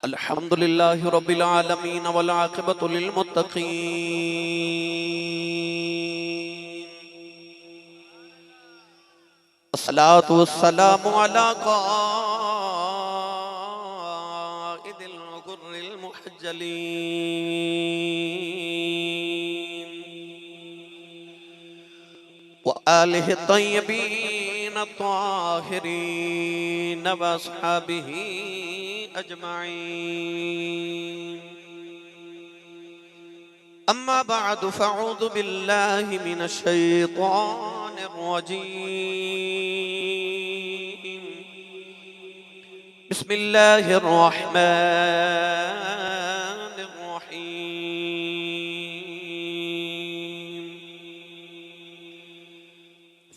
अल्हम्दुलिल्लाहि रब्बिल आलमीन वल आक़िबतु लिल मुत्तक़ीन। अस्सलातु वस्सलामु अला क़ाइदिल गुर्रिल मुहज्जलीन व आलिहि तय्यबीन ताहिरीन व अस्हाबिही अजमाईन। अम्मा बअदु फ़अऊज़ु बिल्लाहि मिनश शैतानिर रजीम। बिस्मिल्लाहिर रहमानिर रहीम।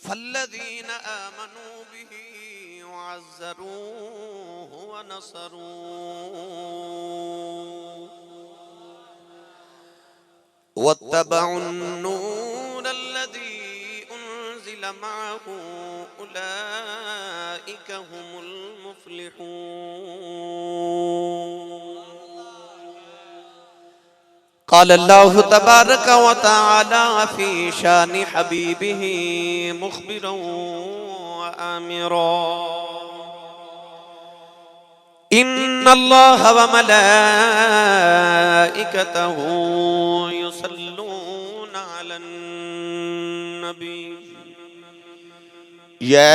फ़ल्लज़ीना आमनू बिही वअज़्ज़रूहु व नसरूहु वत्तबउन-नूर अल्लज़ी उन्ज़िल मअहू उलाइक हुमुल मुफ़्लिहून। क़ाल अल्लाहु तबारक व तआला फ़ी शानि हबीबिही मुख़बिरन व आमिरन। इन्नल्लाह व मलाइकतहू युसल्लूना अलन नबी या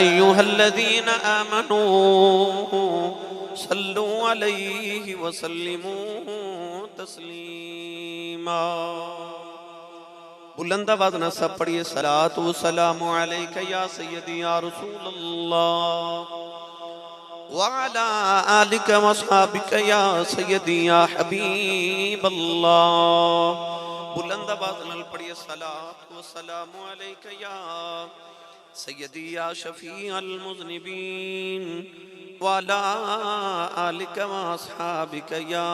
अय्युहल्लज़ीना आमनू सल्लु अलैहि व सल्लिमू तस्लीमा। बुलंद आवाज़ न सब पढ़िए सलातु व सलामु अलैका या सय्यदी या रसूलल्लाह व अला आलिका व अस्हाबिका या सय्यदी या हबीबल्लाह। बुलंद आवाज़ न पढ़िए सलातु व सलामु अलैका या सय्यदी या शफ़ीअल मुज़निबीन व अला आलिका व अस्हाबिका या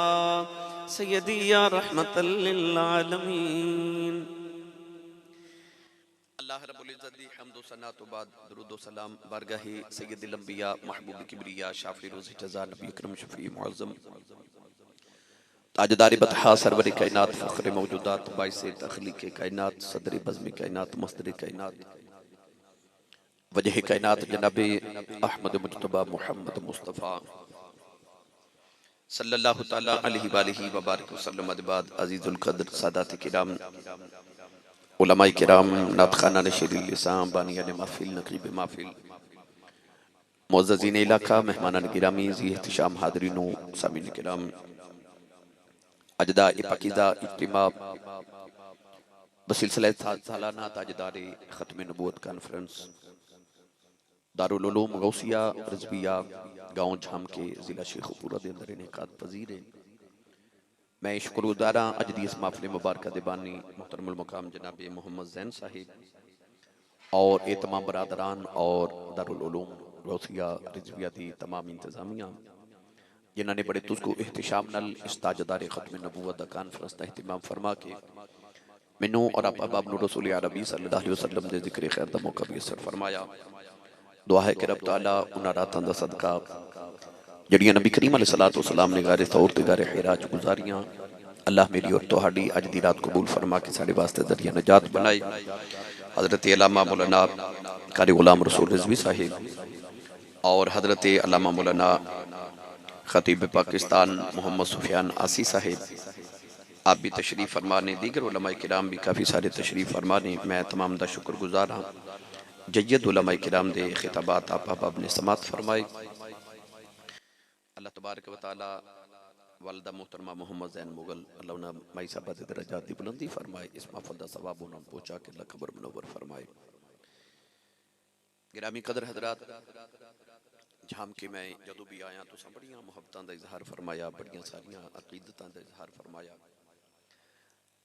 सय्यदी या रहमतल लिल आलमीन। अल्लाह रब्बुल इज़्ज़त दी हम्द व सना तो बाद दुरूद व सलाम बारगाहे सय्यदुल अंबिया महबूब किबरिया शाफ़ी रोज़ जज़ा नबी अकरम शफ़ी मुअज़्ज़म ताजदार बतहा सरवर कायनात फ़ख्र मौजूदात बाइसे तख़लीक़ कायनात सदर बज़्म कायनात मस्दर कायनात वजह कायनात जनाब अहमद मुज्तबा मुहम्मद मुस्तफ़ा सल्लल्लाहु तआला अलैहि वालिहि व बारिक वसल्लम। अदबाद अज़ीज़ुल क़द्र सादात किराम उलमाए किराम नातख़ानान शरील लिसान बानियान महफ़िल नक़ीब महफ़िल मुअज़्ज़ज़ीन इलाक़ा मेहमानान गिरामी ज़ी एहतिशाम हाज़रीनो सामीन किराम अजदा पाकीज़ा इज्तिमा बसिलसिला सालाना ताजदार ख़त्म नबूवत कॉन्फ्रेंस दारुल उलूम गौसिया रिज़विया गाँव झाम के ज़िला शेखुपुरा के अंदर इनेकाद पज़ीर है। मैं शुक्रगुज़ार हाँ अज दी इस महफ़िल मुबारक दे बानी मुहतरमुल मकाम जनाब मोहम्मद ज़ैन साहिब और ये तमाम बरादरान और दारुल उलूम गौसिया रिज़विया की तमाम इंतज़ामिया जिन्होंने बड़े तुस्को एहतिशाम नाल इस ताजदार ख़त्म नबूवत दा कॉन्फ्रेंस दा एहतिमाम फरमा के मैनू और आप अहबाब नूर रसूल अरबी सल्लल्लाहु अलैहि वसल्लम दे ज़िक्र खैर दा मौका भी असर फरमाया। दुआ है कि रब ताला उन्हां रातां दा सदका जड़ियां नबी करीम अलैहिस्सलातु वस्सलाम ने गारे तौर ते गारे हिरा च गुजारियां अल्लाह मेरी और तुहाडी अज दी रात कबूल फरमा के साडे वास्ते ज़रिया नजात बनाई। हज़रत अल्लामा मौलाना कारी गुलाम रसूल रिज़वी साहिब और हज़रत अल्लामा मौलाना खतीब पाकिस्तान मोहम्मद सुफियान आसी साहिब आप भी तशरीफ़ फरमाने, दीगर उलमाए किराम भी काफ़ी सारे तशरीफ़ फरमाने। मैं तमाम दा शुक्रगुज़ार हाँ। जय्यद उलमाए किराम दे खिताबात आप अहबाब ने समात फरमाए। अल्लाह तबारक व तआला वालदा मोहतरमा मोहम्मद ज़ैन मुगल अल्लाह उन्हें माई साहबा दे दरजात दी बुलंदी फरमाए। इस महफ़िल दा सवाब उन्हें पहुँचा के अल्लाह क़ब्र मुनव्वर फरमाए। गिरामी कदर हज़रात झाम के मैं जदों भी आया तो बड़ियां मुहब्बतां दा इज़हार फरमाया, बड़ियां सारियां अकीदतां दा इज़हार फरमाया।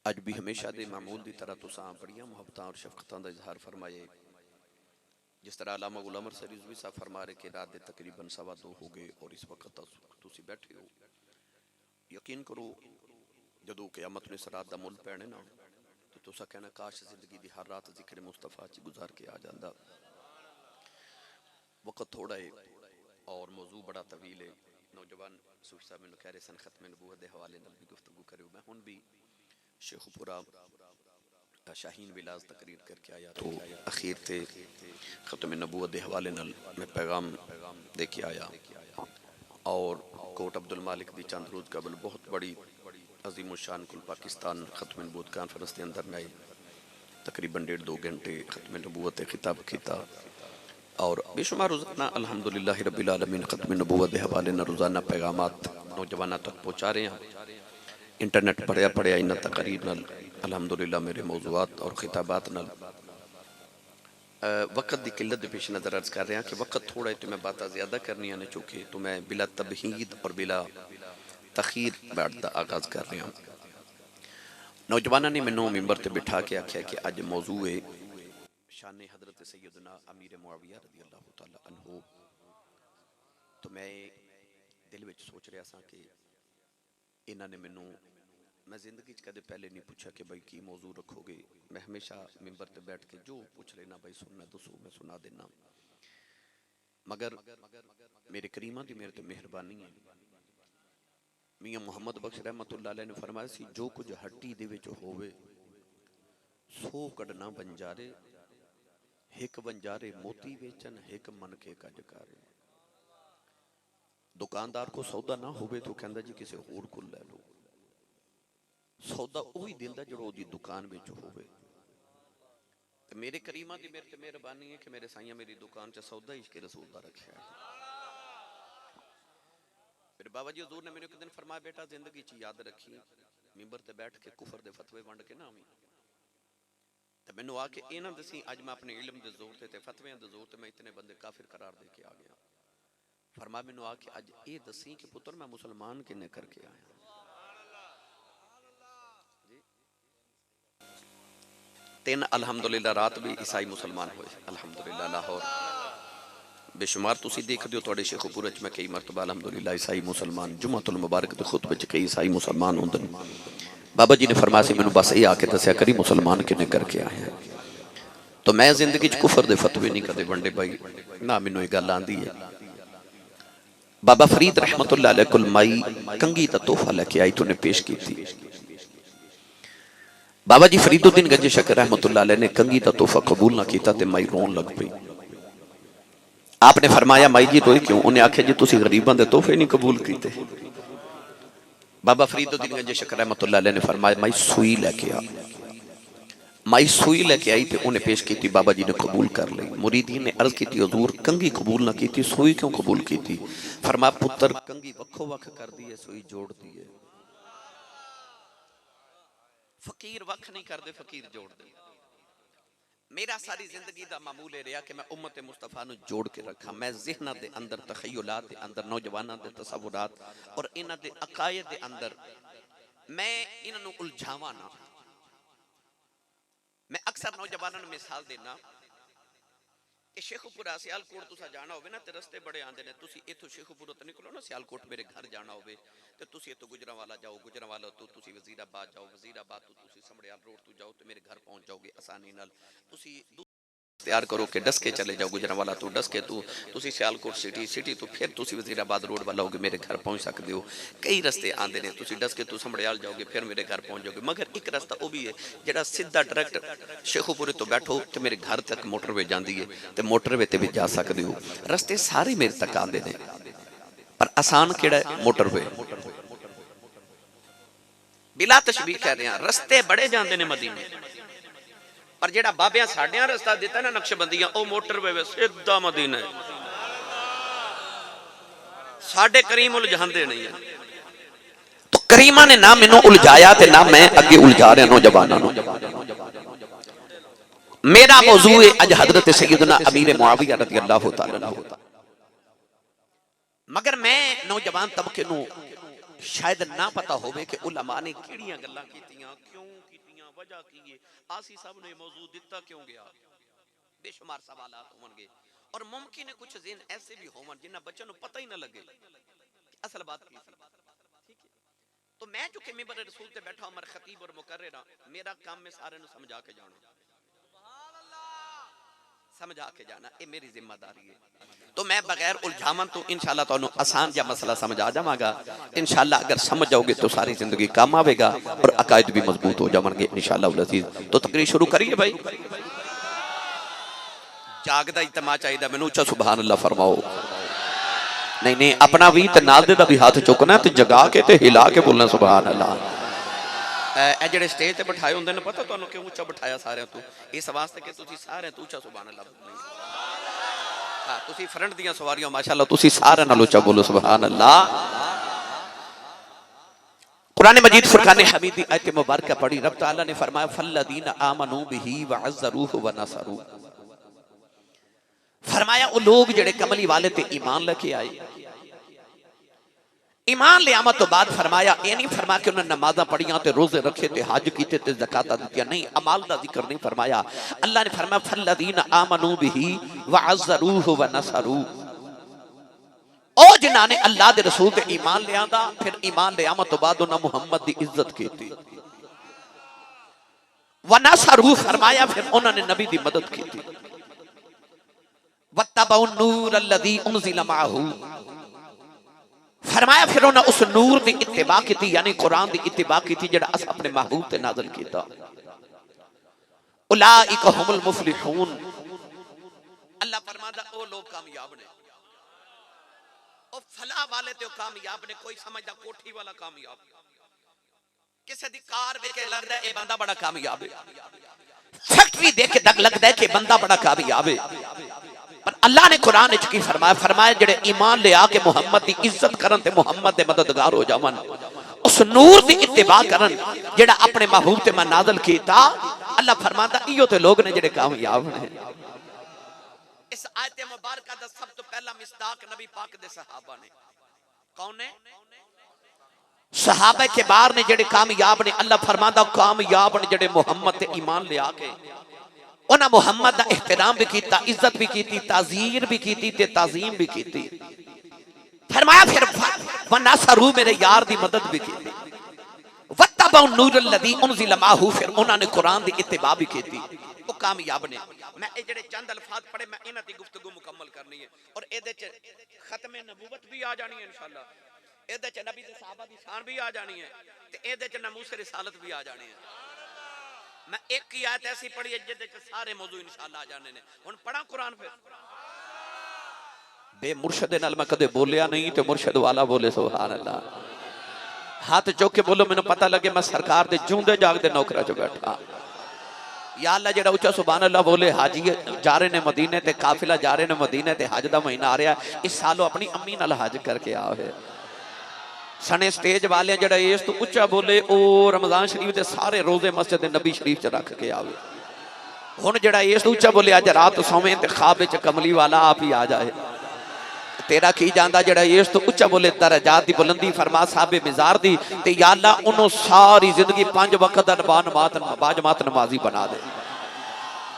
अज भी हमेशा दे मामूल दी तरह तुसां बड़ियां मुहब्बतां और शफ़क़तां दा इज़हार फरमाए। जिस तरह अल्लामा गुलाम अमर रिज़वी साहब फरमा रहे कि रात दे तकरीबन 2:15 हो गए और इस वक्त तुसी बैठे हो। यकीन करो जदों क़यामत ने सरात दा मुल पैने ना तो तुसा कहना काश जिंदगी दी हर रात ज़िक्र मुस्तफ़ा च गुजार के आ जांदा। वक्त थोड़ा है और मौजू बड़ा तवील है। नौजवान सूफी साहब मैंने कह रहे सन खत्म नबूवत के हवाले नाल भी गुफ्तगू करो। मैं हुण भी शेखुपुरा शाहीन विलास तकरीर करके आया तो अखीर थे खत्म नबूवत के हवाले नाल मैं पैगाम दे के आया। और कोट अब्दुल मालिक की चंद रोज़ कबल बहुत बड़ी अजीम शान कुल पाकिस्तान खत्म नबूवत कॉन्फ्रेंस के अंदर मैं तकरीबन 1.5-2 घंटे खत्म नबूवत खिताब किया। और बेशुमार रोज़ाना अल्हम्दुलिल्लाह रब्बिल आलमीन खत्म नबूवत के हवाले न रोज़ाना पैगामात नौजवानों तक पहुँचा रहे हैं। इंटरनेट पढ़िया पढ़िया इन तकरीर नाल अल्हम्दुलिल्लाह मेरे मौज़ूआत और खिताबात नाल वक़्त की किल्लत पेश नज़र अर्ज़ कर रहे हैं कि वक़्त थोड़ा है तो मैं बातें ज़्यादा करनी है चूँकि तो मैं बिला तबहीद और बिला तखीर बैठ का आगाज़ कर रहा हूँ। नौजवानों ने मैनू मिंबर से बिठा के आख्या कि अज मौजू है शान हज़रत सैयदना अमीर मुआविया रज़ी अल्लाह तआला अन्हु। तो मैं दिल में सोच रहा था कि इन्होंने मैनू मैं जिंदगी कदे पहले नहीं पूछा कि भाई की मौजू रखोगे। मैं हमेशा मिंबर से बैठ के जो पूछ लेना भाई सुनना दसो मैं सुना देना। मगर मेरे करीमा की मेरे तो मेहरबानी है। मियाँ मुहम्मद बख्श रहमतुल्लाह अलैह ने फरमाया सी जो कुछ हट्टी दे विच होवे सो कढ़ना बंजारे हिक बंजारे मोती बेचन हिक मन के कज करे। दुकानदार को सौदा ना होवे तो कहंदा जी किसी होर को ले लो। सौदा वही दिंदा जो ओदी दुकान विच होवे। ते मेरे करीमा दी मेरे ते मेहरबानी है कि मेरे साईं मेरी दुकान च सौदा इश्क रसूल दा रखा है। मेरे बाबा जी हजूर ने मैंने एक दिन फरमाया बेटा जिंदगी च याद रखी मिंबर ते बैठ के कुफर दे फतवे वंड के ना आवी। तो मैनू आके ये ना दसी अज मैं अपने इलम के जोर से फतवियां के जोर से मैं इतने बंदे काफिर करार दे के आ गया। फरमा मैनू आके अज ये दसी कि पुत्र मैं मुसलमान किन्ने करके आया। तीन अलहमदुलिल्लाह रात भी ईसाई मुसलमान हुए अलहमदुलिल्लाह लाहौर बेशुमार तुसी देखते हो तुहाडे शेखुपुरा च मैं कई मरतबा अलहमदुलिल्लाह ईसाई मुसलमान जुम्मतुल मुबारक के खुतबे च कई ईसाई मुसलमान होंदे ने। बाबा जी ने फरमाया सी मैनू बस ये आके दस्या करी मुसलमान किन्ने करके आए हैं। तो मैं जिंदगी च कुफर दे फतवे नहीं कदे वंडे भाई ना मैनू ये गल आंदी है। बाबा फरीद रहमतुल्लाह अलैह कुल माई कंगी दा तोहफा लेके आई तो ने पेश की थी। बाबा जी फरीदुद्दीन गंज शकर रहमतुल्लाह अलैह ने कंगी दा तोहफा कबूल ना किया ते माई रोन लग पई। आपने फरमाया माई जी रोई क्यों? उन्हें आख्या जी तुसी गरीबां दे तोहफे नहीं कबूल कीते। बाबा फरीदुद्दीन गंज शकर रहमतुल्लाह अलैह ने फरमाया माई सुई लेके आ। माई सुई लेके आई तो उन्हें पेश की। बाबा जी ने कबूल कर ली। मुरीदी ने अर्ज की हजूर कंगी कबूल ना की सुई क्यों कबूल की? फरमाया पुत्र कंगी वखो वख कर दी है सुई जोड़ दी है। फकीर वख नहीं करते फकीर जोड़ दे। मेरा सारी जिंदगी का मामूल रहा कि मैं उम्मत मुस्तफा नू जोड़ के रखा। मैं ज़हना दे अंदर तखय्युलात दे अंदर नौजवानों के तसव्वुरात और इन्हां दे अकायद दे अंदर मैं इन्हां नू उलझावां ना। मैं अक्सर नौजवानों नू मिसाल देना कि शेखुपुरा सियालकोट तुसा जाना होवे ना ते रस्ते बड़े आंदे ने। तुसी इथों शेखुपुरा तो निकलो ना सियालकोट मेरे घर जाना होवे ते तुसी इथों गुजरांवाला जाओ गुजरांवाला तो तुसी वजीराबाद जाओ वजीराबाद तो तुसी समड़ियाल रोड तो जाओ तो मेरे घर पहुंच जाओगे आसानी नाल। तुसी तैयार करो कि डसके चले जाओ गुजरांवाला तो डसके तू तुसी सियालकोट सिटी सिटी तो फिर तुसी वजीराबाद रोड वाला होगे मेरे घर पहुंच सकते हो। कई रस्ते आंदे ने। तुसी डसके तू समड़ियाल जाओगे फिर मेरे घर पहुंच जाओगे। मगर एक रास्ता वो भी है जिहड़ा सीधा डायरेक्ट शेखुपुरे तो बैठो तो मेरे घर तक मोटरवे जाती है तो मोटरवे ते भी जा सकते हो। रस्ते सारे मेरे तक आते हैं पर आसान किहड़ा है? मोटरवे। बिला तशबीह कह रहे हैं रस्ते बड़े जाते हैं मदीने पर जेड़ा बाबिया साडिया रास्ता दिता ना नक्शबंदियां ओ मोटरवे सीधा मदीना है। साडे करीम उलझांदे नहीं है। तो करीमा ने ना मैनू उलझाया ते ना मैं अगे उलझा रहा नौजवानों नू। मेरा मौजू है अज हजरत सैयदना अमीर मुआविया रज़ी अल्लाह तआला अन्हु। मगर मैं नौजवान तबके नू शायद ना पता होवे कि उलमा ने किहड़ियां गल्लां कीतियां क्यों कीतियां वजह की है आसी सब ने मौजू दिता क्यों गया। बेशुमार सवालात होंगे और मुमकिन है कुछ ज़हन ऐसे भी होवन जिन्हां बच्चों को पता ही ना लगे असल बात की थी। ठीक है तो मैं जो कि मिंबर रसूल ते बैठा उमर खतीब और मुकर्रिर मेरा काम में सारे नु समझा के जाना। समझा के जाना, ये मेरी जिम्मेदारी है। तो मैं बगैर उलझावन तो इंशाल्लाह तुहानू आसान जा मसला समझ आ जावांगा। इंशाल्लाह अगर समझ जाओगे तो सारी जिंदगी काम आवेगा और अकायद भी मजबूत हो जाएंगे इंशाल्लाह अज़ीज़। तो तकरीर शुरू करिए भाई। जागदा इज्तिमा चाहिए, मैनू उच्चा सुभान अल्लाह फरमाओ। नहीं नहीं, अपना भी ते नाल दे दा भी हाथ चुकना ते जगा के ते हिला के बोलना सुभान अल्लाह। जेडे स्टेज ते बिठाए होंदे ने, पता तुहानू क्यों उच्चा बिठाया सारे तू? इस वास्ते कि तुसी सारे तू उच्चा सुभान अल्लाह बोलना। हाँ, तुसी फ्रंट दियां सवारियां माशाअल्लाह तुसी सारे नाल उच्चा बोलो सुभान अल्लाह। कुरान मजीद फुरकान हमीद दी आयत मुबारक पढ़ी, रब तआला ने फरमाया फल्लदीना आमनू बिही व अज़्ज़रूहु व नसरू। फरमाया वो लोग जेडे कमली वाले ते ईमान लेके आए। ईमान ले आमद तो बाद फरमाया ये नहीं फरमाया कि उन्होंने नमाज़ां पढ़ियां ते रोजे रखे ते हज कीते ते ज़कात दित्तियां, नहीं, अमाल दा जिक्र नहीं फरमाया। अल्लाह ने फरमाया फल्लदीना आमनू बिही व अज़्ज़रूहु व नसरू। ओ जिन्हां ने अल्लाह दे रसूल ते ईमान ले आंदा, फिर ईमान ले आमद तो बाद उन्हां मुहम्मद दी इज्जत कीती। व नसरू फरमाया फिर उन्होंने नबी दी मदद कीती। वत्तबउ नूर अल्लज़ी उनज़िला माअहू, फरमाया फिर उन्हें उस नूर की इत्तिबा की, यानी कुरान की इत्तिबा की जेड़ा अस अपने महबूब ते नाज़िल कीता। उलाइका हुमुल मुफलिहून, अल्लाह फरमांदा ओ लोग कामयाब ने, ओ फलाह वाले ते कामयाब ने। कोई समझदा कोठी वाला कामयाब, किसी दी कार देख के लगदा है ये बंदा बड़ा कामयाब है, फैक्ट्री देख के लगदा है कि बंदा बड़ा कामयाब है। पर अल्लाह ने कुरान विच की फरमाया, फरमाया जेडे ईमान ले आके मुहम्मद दी इज्जत करन ते मुहम्मद दे मददगार हो जावन, उस नूर दी इत्तिबा करन जेड़ा अपने महबूब ते मैं नाज़िल कीता, अल्लाह फरमांदा इयो ते लोग ने जेडे कामयाब ने। इस आयत मुबारक दा सब तो पहला मिसदाक नबी पाक दे सहाबा ने। कौन ने? सहाबा के बार ने जेडे कामयाब ने। अल्लाह फरमांदा कामयाब ने जेडे मुहम्मद ते ईमान ले आके उन्हें मुहम्मद का एहतराम भी किया, इज्जत भी की, ताज़ीर भी की ते ताज़ीम भी की। फरमाया फिर वनसरू मेरे यार दी मदद भी की। वत्तबउ नूरल्लज़ी उनज़िला माअहू, फिर उन्होंने कुरान की इत्तिबा भी की। वो कामयाब ने। मैं ये जेडे चंद अल्फाज पढ़े मैं इन्हां दी गुफ्तगू मुकम्मल करनी है और इहदे च खत्मे नबूवत भी आ जानी है इंशाअल्लाह। इहदे च नबी दे सहाबा दी शान भी आ जानी है ते इहदे च नमूसे रिसालत भी आ जानी है। मैं एक ही आयत ऐसी पढ़ी है जिहदे च सारे मौजू इंशाअल्लाह आ जाने ने। हुण पढ़ा कुरान फिर। बे मुर्शद नाल मैं कदे बोलिया नहीं ते मुर्शद वाला बोले सुभान अल्लाह। हाथ चुक के बोलो मैनू पता लगे मैं सरकार दे जूंदे जागदे नौकरा च बैठा। या अल्लाह जेड़ा उच्चा सुभान अल्लाह बोले, हाजी जा रहे ने मदीने ते काफिला जा रहे ने मदीने ते हज दा महीना आ रहा, इस सालों अपनी अम्मी नाल हज करके आवे। सने स्टेज वाले जड़ा इस तो उच्चा बोले ओ रमजान शरीफ के सारे रोजे मस्जिद नबी शरीफ च रख के आवे। हुण जड़ा इस तो उच्चा बोले अज रात सोवे ते ख्वाब च कमली वाला आप ही आ जाए। तेरा की जांदा जड़ा इस तो उच्चा बोले दरजात दी बुलंदी फरमा साहबे मिजार दी ते या अल्लाह उन्हों सारी जिंदगी 5 वक्त दा बाजमात नमाजी बना दे।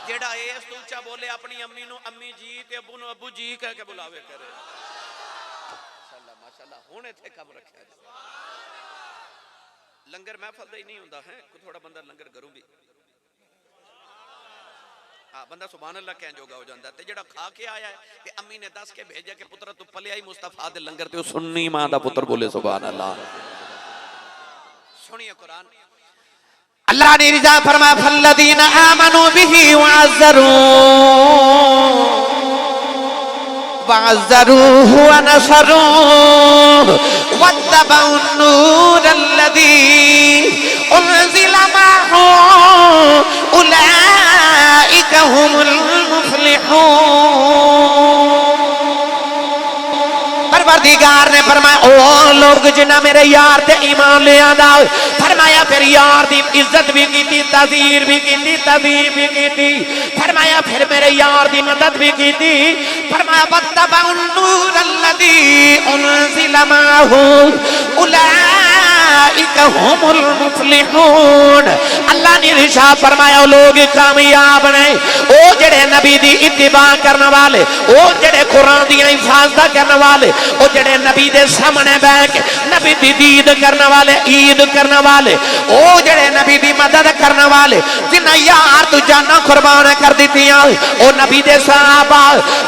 जड़ा इस तो उच्चा बोले अपनी अम्मी नु अम्मी जी ते अब्बू नु अब्बू जी कह के बुलावे करे। माशाअल्लाह हुण इत्थे कम रखिया लंगर महफल दा ही नहीं हुंदा है, कोई थोड़ा बंदा लंगर करूं भी हाँ बंदा सुभान अल्लाह कहन जोगा हो जाता है। ते जेड़ा खा के आया है ते अम्मी ने दस के भेजा कि पुत्र तू पलिया ही मुस्तफा दे लंगर ते सुन्नी मां दा पुत्र बोले सुभान अल्लाह। सुनिए कुरान अल्लाह ने रिजा फरमाया फल्लदीना आमनू बिही वअज़्ज़रूहु व नसरूहु वत्तबउ नूरल्लज़ी उनज़िला माअहू उलाइका हुमुल मुफ़्लिहून। परवरदिगार ने फरमाया ओ लोग जिन्हें मेरे यार ते ईमान ले आंदा, फरमाया फिर यार दी इज्जत भी की, ताज़ीर भी की, तज़ीम भी की। फरमाया फिर मेरे यार दी मदद भी की। फरमाया वत्तबउ नूरल्लज़ी उनज़िला माअहू उलाइका हुमुल मुफ़्लिहून। अल्लाह ने इरशाद फरमाया लोग कामयाब ने ओ जेड़े नबी दी इत्तिबा करने वाले, ओ जेड़े कुरान दी हिफाजत करने वाले, ओ जेड़े नबी दे सामने बैठ के नबी दी दीद करने वाले, ईद करने वाले, ओ जड़े नबी दी मदद करने वाले, जिन्हें यार तू जाना कुर्बान कर दितियां, ओ नबी दे सहाबा।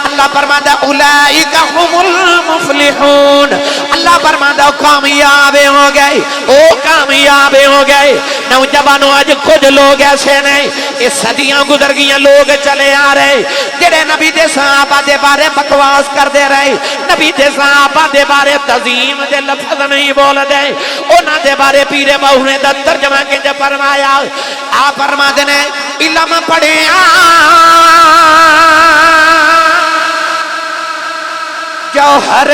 अल्लाह फरमांदा उलाइका हुमुल मुफलिहून, अल्लाह फरमांदा कामयाब हो गए, ओ कामयाब हो गए। नौजवानों आज कुछ लोग ऐसे नहीं, ये सदियां गुजर गई, लोग चले आ रहे जेड़े नबी दे सहाबा दे बारे बकवास करते रहे, नबी दे सहाबा दे बारे तजीम दे लफ्ज नहीं बोलते, उन्हां दे बारे पीरे बाहू ने दा तर्जमा के फरमाया। आ फरमाते ने इल्म पढ़िया जौहर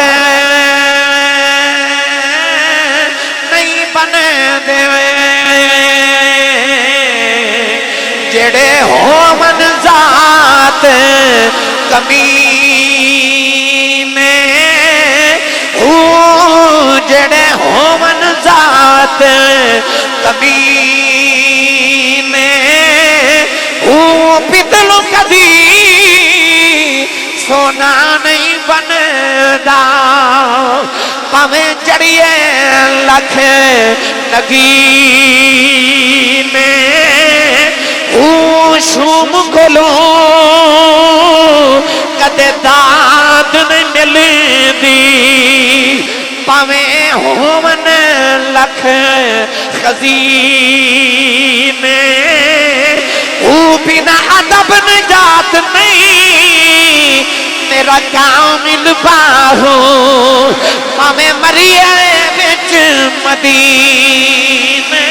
नहीं बने दे, जेड़े होवन जात कमीने, जेड़े होवन जात कमीने, पितल कदी सोना नहीं बनदा, भावे चढ़िए लख नगीने, शूम कोलो कदे दाद नहीं मिलदी, भावे होवन लख खजीने, बिना अदब निजात नहीं, मेरा कामिल बाहू भावे मरिए बिच मदीने।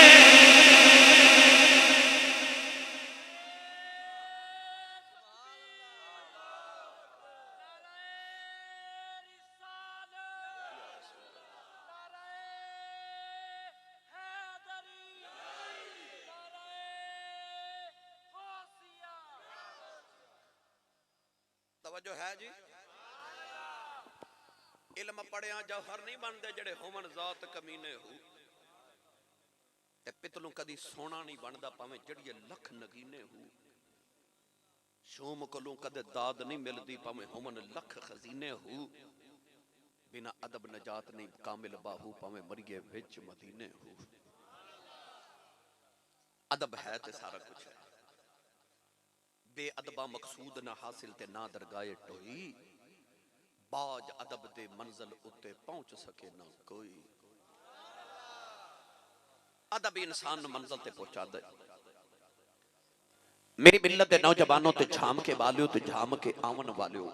तवज्जो है जी। इल्म पढ़िया जौहर नहीं बनते, जेड़े होवन जात कमीने हो, पितलों कदी सोना नहीं बनता, भावें जड़िए लख नगीने हो, शूम कोलों कदे दाद नहीं मिलती, भावें होवन लख खजीने हो, बिना अदब नजात नहीं कामिल बाहू, भावें मरिए विच मदीने हो। अदब है ते सारा कुछ है, बेअदबा मकसूद ना हासिल ते ना दरगाए टोई, बाज अदब दे मंजिल उत्ते पहुंच सके ना कोई। अदब इंसान मंजिल ते पहुंचा दे। मेरी मिल्लत दे नौजवानों ते झाम के वालियो ते झाम के आवन वालियो,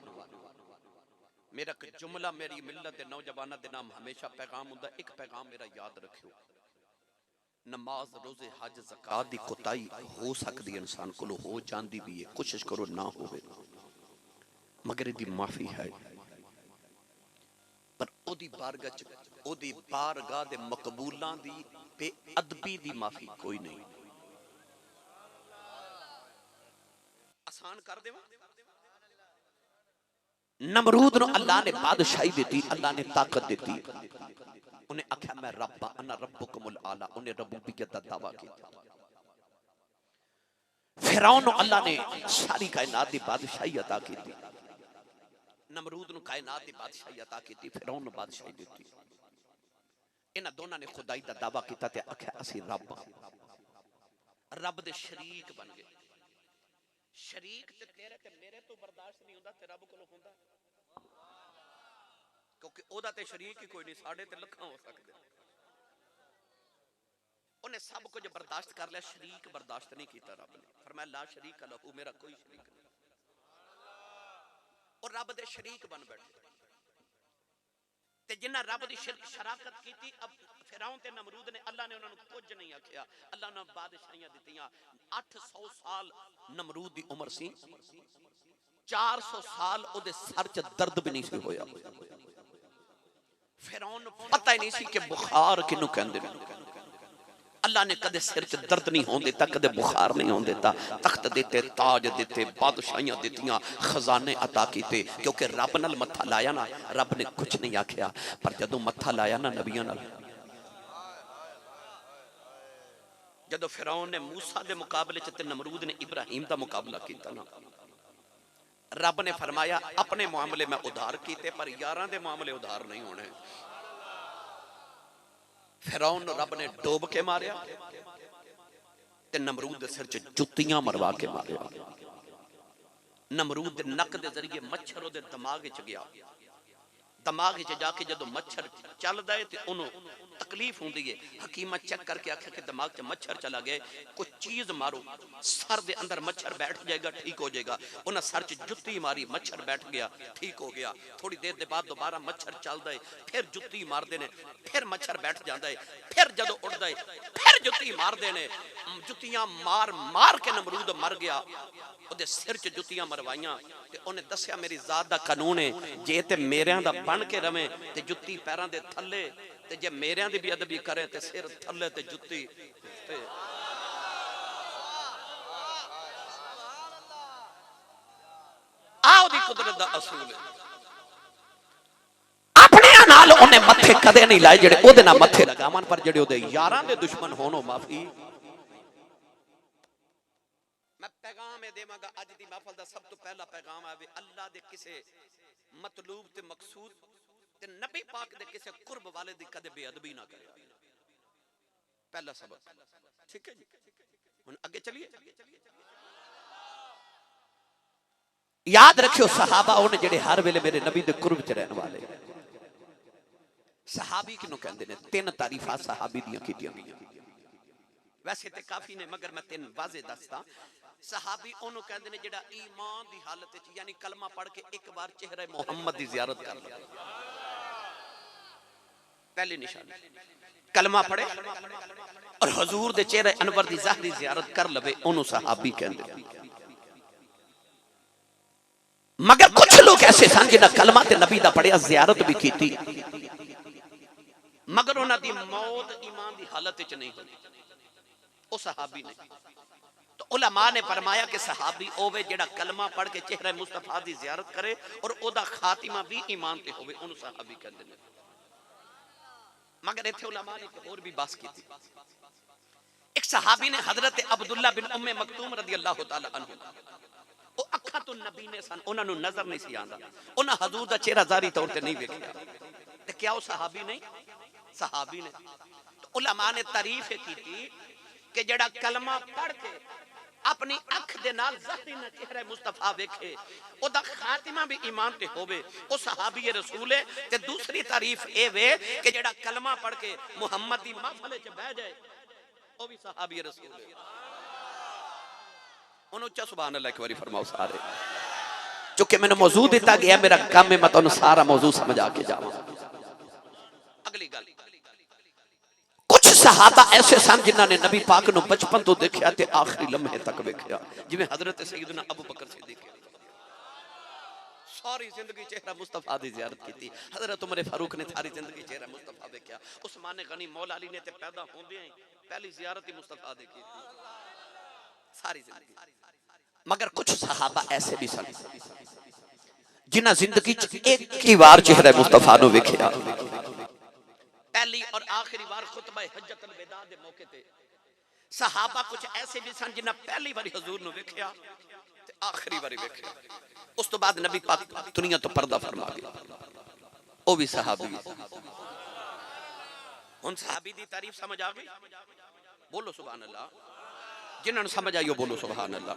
मेरा एक जुमला मेरी मिल्लत दे नौजवानों दे नाम हमेशा पैगाम हुंदा। एक पैगाम मेरा याद रखियो, नमाज रोजे हज ज़कात दी कोताही हो सकती है, इंसान को हो जाती भी है, कोशिश करो ना होवे, मगर इदी माफी है। पर ओदी बारगाह च ओदी बारगाह दे मकबूलां दी बेअदबी दी माफी कोई नहीं। आसान कर देवा, नमरूद नु अल्लाह ने बादशाही दी, अल्लाह ने ताकत दी, उन्हें आख्या मैं रब्बा अना रब्बुकुमुल आला, उन्हें रबूबियत दा दावा किया। फिरौन अल्लाह ने सारी कायनात दी बादशाही अता की, नमरूद नु कायनात दी बादशाही अता की, फिरौन बादशाही दी। इन्हां दोनों ने खुदाई दा दावा किया ते आख्या असी रब रब दे शरीक बन गए। शरीक ते तेरे ते मेरे तो बर्दाश्त नहीं होंदा, ते रब कोलों होंदा, क्योंकि ओदा ते शरीक ही कोई नहीं, साढ़े ते लखां हो सकदे। उन्हें सब कुछ बर्दाश्त कर लिया, शरीक बर्दाश्त नहीं किया। रब ने फरमाया ला शरीक लहू, मेरा कोई शरीक नहीं, और रब दे शरीक बन बैठे। ते जिन्ना रब दी शराकत की, अब फिरौन ते नमरूद ने, अल्लाह ने उन्होंने कुछ नहीं आख्या, अल्लाह ने बादशाहियां दित्तियां। 800 साल नमरूद दी उम्र सी, 400 साल ओदे सर च दर्द भी नहीं सी होया। फिरौन पता ही नहीं सी कि बुखार किनू कहंदे ने। अल्लाह ने कदे सिर च दर्द नहीं होने देता, कदे बुखार नहीं होने देता। तख्त देते, ताज देते, बादशाहियां दित्तियां, खजाने अता कीते, क्योंकि रब नाल मत्था लाया ना, रब ने कुछ नहीं आख्या। पर जदों मत्था लाया ना नबियां नाल, जदों फिरौन ने मूसा दे मुकाबले च ते नमरूद ने इब्राहिम दा मुकाबला कीता ना, रब ने फरमाया अपने मामले में उधार कीते, पर यारां दे मामले उधार नहीं होने। फिरौन रब ने डोब के मारिया ते नमरूद दे सिर च जुत्तियां मरवा के मारिया। नमरूद दे नक दे जरिए मच्छर ओदे दिमाग च गया, दिमाग च जाके जदों मच्छर चलदा है ते ओनू तकलीफ होंदी है। हकीमा चेक करके आखे कि दिमाग च मच्छर चला गया, कोई चीज मारो सर दे अंदर मच्छर बैठ जाएगा, ठीक हो जाएगा। उन्हें सर च जुत्ती मारी, मच्छर बैठ गया, ठीक हो गया। थोड़ी देर के बाद दोबारा मच्छर चलता है, फिर जुत्ती मारते हैं, फिर मच्छर बैठ जाता है, फिर जदों उड़ता है फिर जुत्ती मारते हैं। जुत्तियां मार मार के नमरूद मर गया। ਉਹਦੇ सिर च जुत्तियां मरवाइयां ते उन्हें दस्या मेरी जात दा कानून है, जे ते मेरियां दा बन के रवे ते जुत्ती पैरां दे थल्ले, ते जे मेरियां दी भी अदबी करे ते सिर थल्ले ते जुत्ती ते आओ दी कुदरत दा असूल है। अपने नाल उन्हें मथे कदे नहीं लाए जेड़े ओदे नाल मथे लगावन, पर जेड़े ओदे यारां दे दुश्मन होनो माफी। मैं पैगाम देवांगा अज दी महफिल दा, सब तो पहला पैगाम आवे अल्लाह दे किसे मतलूब ते मकसूद ते नबी पाक दे किसे कुर्ब वाले दी कदे बेअदबी ना करे। पहला सबक, ठीक है जी। हुन आगे चलिए। याद रखियो सहाबा उन्हें जेड़े हर वेले मेरे नबी दे कुर्ब च रहने वाले। सहाबी किनू कहंदे ने? तीन तारीफां सहाबी दियां कीतियां गईयां, वैसे ते काफी ने मगर मैं तीन वाजे दसदा। सहाबी ओनू कहंदे ने जेड़ा ईमान दी हालत विच यानी कलमा पढ़ के एक बार चेहरा मोहम्मद दी जियारत कर ले। पहली निशानी कलमा पढ़े और हुजूर दे चेहरे अनवर दी ज़ाहरी जियारत कर लवे, ओनू सहाबी कहंदे। मगर कुछ लोग ऐसे सन जिन्हां कलमा ते नबी दा पढ़िया, जियारत भी कीती, मगर उन्हां दी मौत ईमान दी हालत विच नहीं होई, ओ सहाबी नहीं। तो उलमा ने फरमाया कि सहाबी ओवे जेड़ा कलमा पढ़ के चेहरा मुस्तफा दी जियारत करे और ओदा खातिमा भी ईमान ते होवे, ओनू सहाबी कहंदे ने। मगर इत्थे उलमा ने और भी बस कीती। एक सहाबी ने हजरत अब्दुल्ला बिन उम्मे मकतूम रदी अल्लाह तआला अन्हु, ओ अखां तो नबी ने सन, उन्हां नू नजर नहीं सी आंदा, उन्हां हजूर दा चेहरा जारी तौर ते नहीं वेखिया, ते क्या ओ सहाबी नहीं? सहाबी ने। तो उलमा ने तारीफ कीती कि जेड़ा कलमा पढ़ के अपनी अख दे नाल ज़ाहिरी ना चेहरा मुस्तफा वेखे, ओदा खातिमा भी ईमान ते होवे, ओ सहाबी रसूल है। ते दूसरी तारीफ ए वे कि जेड़ा कलमा पढ़ के मुहम्मद दी महफिल च बैठ जाए, ओ भी सहाबी रसूल है। उन्होंने उच्चा सुभान अल्लाह एक बारी फरमाओ सारे। चूंकि मैंने मौजू दिता गया, मेरा काम है मैं तुहानू सारा मौजू समझ आके जावां। अगली गल, कुछ सहाबा ऐसे सन जिन्हां ने नबी पाक नू बचपन तो देखा ते आखिरी लम्हे तक वेखिया, जिवें हजरत सैयदना अबू बकर सिद्दीक सारी जिंदगी चेहरा मुस्तफा दी जियारत की। हजरत उमर फारूक ने सारी जिंदगी चेहरा मुस्तफा देखा। उस्मान गनी मौला अली ने ते पैदा होंदे ही पहली जियारत ही मुस्तफा दी की सारी जिंदगी। मगर कुछ सहाबा ऐसे भी सन जिन्हां जिंदगी च एक ही बार चेहरा मुस्तफा नू वेखिया, पहली और आखिरी बार खुतबा हज्जतुल विदा दे मौके ते। सहाबा कुछ ऐसे भी सन जिन्हां पहली बारी हुजूर नू वेखिया ते आखिरी बारी वेखिया, उस तो बाद नबी पाक दुनिया तो पर्दा फरमा गया, ओ भी सहाबी। हुन सहाबी दी तारीफ समझ आ गई? बोलो सुभान अल्लाह। जिन्हां नू समझ आई ओ बोलो सुभान अल्लाह।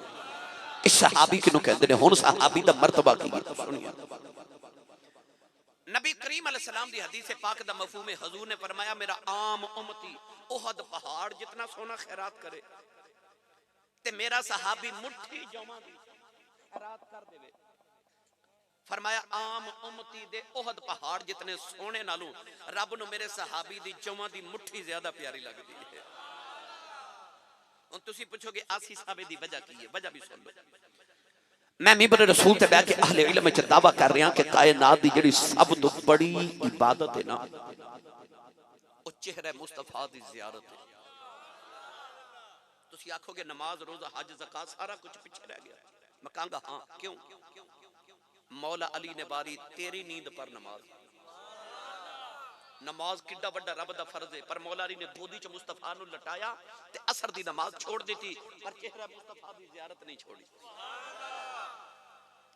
इस सहाबी किनू कहंदे ने? हुन सहाबी दा मर्तबा की है सुनिए। नबी करीम अलैहिस्सलाम दी हदीस पाक दा मफहूम है, हुजूर ने फरमाया मेरा आम उम्मती उहद पहाड़ जितना सोना खैरात करे ते मेरा सहाबी मुट्ठी जौवां दी खैरात कर देवे। फरमाया आम उम्मती दे उहद पहाड़ जितने सोने नालों रब नू मेरे सहाबी दी जौवां दी मुट्ठी ज्यादा प्यारी लगदी है। हुन तुसी पुछोगे आसी साहबे दी वजह की है? वजह भी सुन लो। मैं मिंबर रसूल ते बैठ के अहले इल्म च दावा कर रहा कि कायनात दी जेड़ी सब तो बड़ी इबादत है ना, ओ चेहरा मुस्तफा दी जियारत है। तुसी आखोगे नमाज रोजा हज ज़कात सारा कुछ पीछे रह गया। मैं कहूंगा हां, क्यों? मौला अली ने बारी तेरी नींद पर नमाज, नमाज किड्डा बड़ा रब दा फर्ज है, पर मौला अली ने गोदी च मुस्तफा नू लटाया ते असर दी नमाज छोड़ दी, पर चेहरा मुस्तफा दी जियारत नहीं छोड़ी।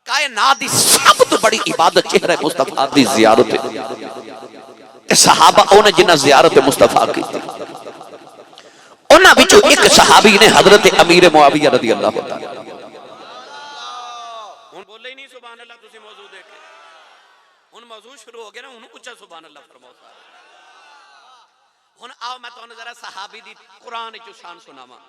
कायनात दी सब तो बड़ी इबादत चेहरा मुस्तफा दी जियारत है। सहाबा उन्हें जिन्हें ज़ियारत मुस्तफा की थी, उन्हां विचों एक सहाबी ने हजरत अमीर मुआविया रज़ी अल्लाह तआला हुन बोले ही नहीं सुभान अल्लाह। तुसी मौजू देखे हुन मौजू शुरू हो गया ना, हुन उच्चा सुभान अल्लाह फरमाओ सारे। हुन आओ मैं तुहानू जरा सहाबी दी कुरान विचों शान सुनावा।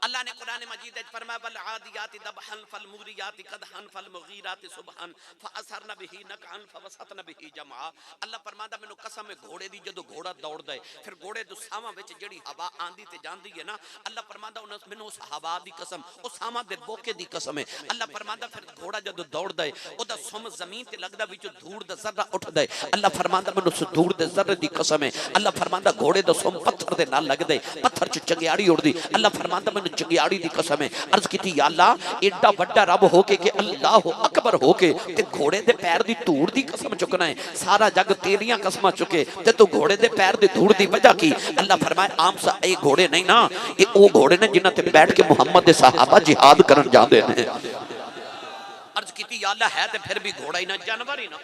अल्लाह ने कुरान मजीद में फरमाया बल आदियाति दबहन फल मुगरियाति कदहन फल मुगीराति सुबहन फअसरन बिही नकअन फवसतन बिही जमा। अल्लाह फरमांदा मैनू कसम है घोड़े दी, जदों घोड़ा दौड़दा है फिर घोड़े दे सावां विच जेड़ी हवा आंदी ते जांदी है ना, अल्लाह फरमांदा मैनू उस हवा दी कसम, उस सावां दे बोके दी कसम है। अल्लाह फरमांदा फिर घोड़ा जदों दौड़दा है ओदा सुम जमीन ते लगदा, विचों धूड़ दा जर्रा उठदा है। अल्लाह फरमांदा मैनू उस धूड़ दे जर्रे दी कसम है। अल्लाह फरमांदा घोड़े दा सुम पत्थर दे नाल लगदा है, पत्थर च चंगियाड़ी उड़दी। अल्लाह फरमांदा मैनू चंगियाड़ी दी कसम है। अर्ज की या अल्लाह एडा बड़ा रब होके कि अल्लाह अकबर होके ते घोड़े दे पैर दी धूड़ दी कसम चुकना है। सारा जग तेरियां कसमां चुके ते तू घोड़े दे पैर दी धूड़ दी वजह की? अल्लाह फरमाए आम सा ए घोड़े नहीं ना, ये ओ घोड़े ने जिन्हां ते बैठ के मुहम्मद दे सहाबा जिहाद करन जांदे ने। अर्ज की या अल्लाह है ते फिर भी घोड़ा ही ना, जानवर ही ना।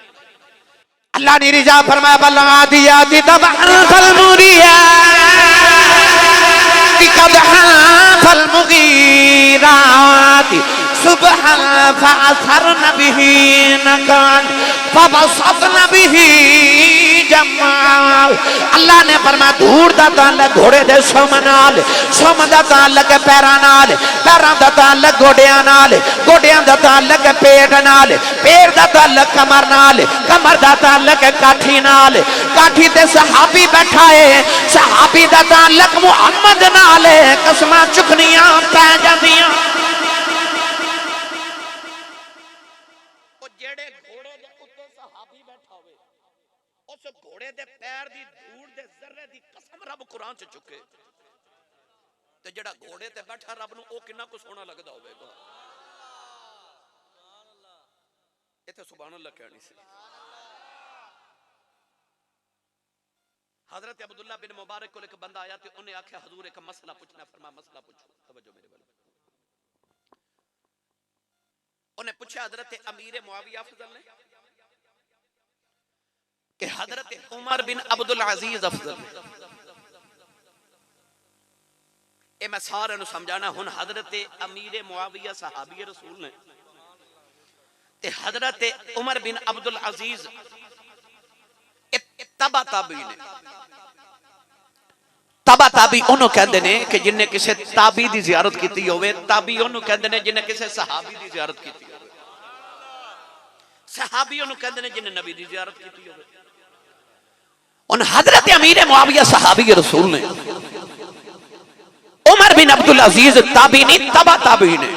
अल्लाह ने रिजा फरमाया बल आदियाति दबहन फल मुगरियाति कदहन फल मुगीराति सुबहन फअसरन बिही नकअन फवसतन बिही जमा। अल्लाह ने फरमाया धूड़ दा ताल्लुक घोड़े दे सुम नाल, सुम दा ताल्लुक पैरां नाल, पैरां दा ताल्लुक गोडियां नाल, गोडियां दा ताल्लुक पेट नाल, पेट दा ताल्लुक कमर नाल, कमर दा ताल्लुक काठी नाल, काठी ते सहाबी बैठा है, सहाबी दा ताल्लुक मुहम्मद नाल। कसमां चुकनियां पै जांदियां। जेड़े घोड़े दे उत्ते सहाबी बैठा होवे, उस घोड़े दे पैर दी धूड़ दे जर्रे दी कसम रब कुरान च चुके ते जेड़ा घोड़े ते बैठा रब नू ओ किन्ना को सोहना लगदा होवेगा। इत्थे सुभान अल्लाह कहनी सी। हजरत अब्दुल्ला बिन मुबारक को एक बंदा आया ते उन्हें आख्या हजूर एक मसला पूछना। फरमाया मसला पूछो। तवज्जो मेरे वाले। उन्हें पूछा हजरत अमीर मुआविया अफजल ने कि हजरत उमर बिन अब्दुल अजीज अफजल ने? ए मैं सारे नु समझाना। हुन हजरत अमीर मुआविया सहाबी रसूल ने ते हजरत उमर बिन अब्दुल अजीज तबा ताबी ने। तबा ताबी ओनू कहंदे ने कि जिन्ने किसी ताबी दी ज़ियारत कीती होवे, ताबी ओनू कहंदे ने जिन्ने किसी सहाबी दी ज़ियारत कीती होवे, सहाबी ओनू कहंदे ने जिन्ने नबी दी ज़ियारत कीती होवे। उन हजरत अमीर मुआविया सहाबी रसूल ने, उमर बिन अब्दुल अजीज ताबी नहीं तबा ताबी ने।